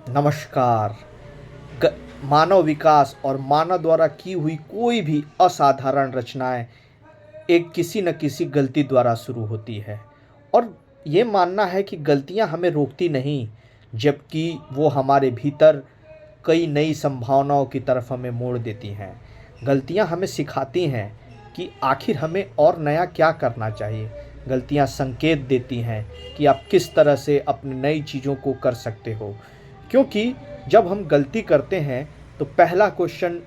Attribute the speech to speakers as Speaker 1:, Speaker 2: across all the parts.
Speaker 1: नमस्कार। ग मानव विकास और मानव द्वारा की हुई कोई भी असाधारण रचनाएँ एक किसी न किसी गलती द्वारा शुरू होती है और ये मानना है कि गलतियाँ हमें रोकती नहीं, जबकि वो हमारे भीतर कई नई संभावनाओं की तरफ हमें मोड़ देती हैं। गलतियाँ हमें सिखाती हैं कि आखिर हमें और नया क्या करना चाहिए। गलतियाँ संकेत देती हैं कि आप किस तरह से अपनी नई चीज़ों को कर सकते हो। क्योंकि जब हम गलती करते हैं तो पहला क्वेश्चन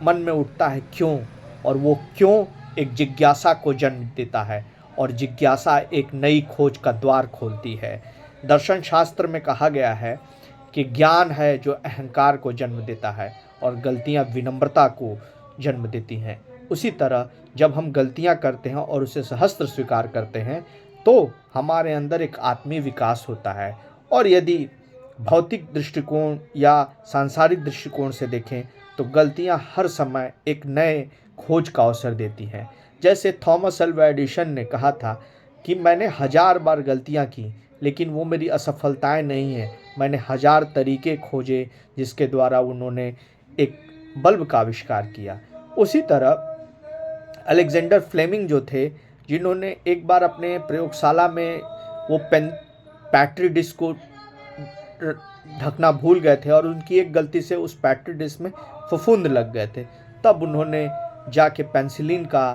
Speaker 1: मन में उठता है क्यों? और वो क्यों एक जिज्ञासा को जन्म देता है और जिज्ञासा एक नई खोज का द्वार खोलती है। दर्शन शास्त्र में कहा गया है कि ज्ञान है जो अहंकार को जन्म देता है और गलतियाँ विनम्रता को जन्म देती हैं। उसी तरह जब हम गलतियाँ करते हैं और उसे सहस्त्र स्वीकार करते हैं तो हमारे अंदर एक आत्मीय विकास होता है। और यदि भौतिक दृष्टिकोण या सांसारिक दृष्टिकोण से देखें तो गलतियां हर समय एक नए खोज का अवसर देती हैं। जैसे थॉमस अल्वा एडिसन ने कहा था कि मैंने 1000 बार गलतियां की, लेकिन वो मेरी असफलताएं नहीं हैं। मैंने 1000 तरीके खोजे जिसके द्वारा उन्होंने एक बल्ब का आविष्कार किया। उसी तरह अलेक्जेंडर फ्लेमिंग जो थे, जिन्होंने एक बार अपने प्रयोगशाला में वो पैट्री डिश को ढकना भूल गए थे और उनकी एक गलती से उस पैट्री डिश में फफूंद लग गए थे, तब उन्होंने जाके पेंसिलिन का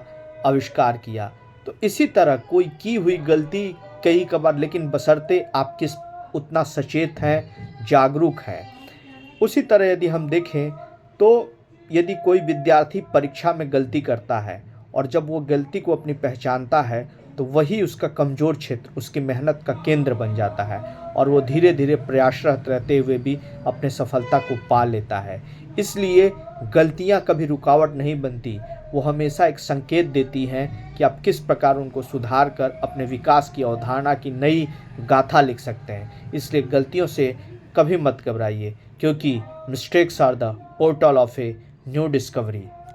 Speaker 1: आविष्कार किया। तो इसी तरह कोई की हुई गलती कई कबार, लेकिन बशर्ते आप किस उतना सचेत हैं, जागरूक हैं। उसी तरह यदि हम देखें तो यदि कोई विद्यार्थी परीक्षा में गलती करता है और जब वो गलती को अपनी पहचानता है तो वही उसका कमज़ोर क्षेत्र, उसकी मेहनत का केंद्र बन जाता है और वो धीरे धीरे प्रयासरत रहते हुए भी अपने सफलता को पा लेता है। इसलिए गलतियाँ कभी रुकावट नहीं बनती, वो हमेशा एक संकेत देती हैं कि आप किस प्रकार उनको सुधार कर अपने विकास की अवधारणा की नई गाथा लिख सकते हैं। इसलिए गलतियों से कभी मत घबराइए, क्योंकि mistakes are the portal of a new discovery.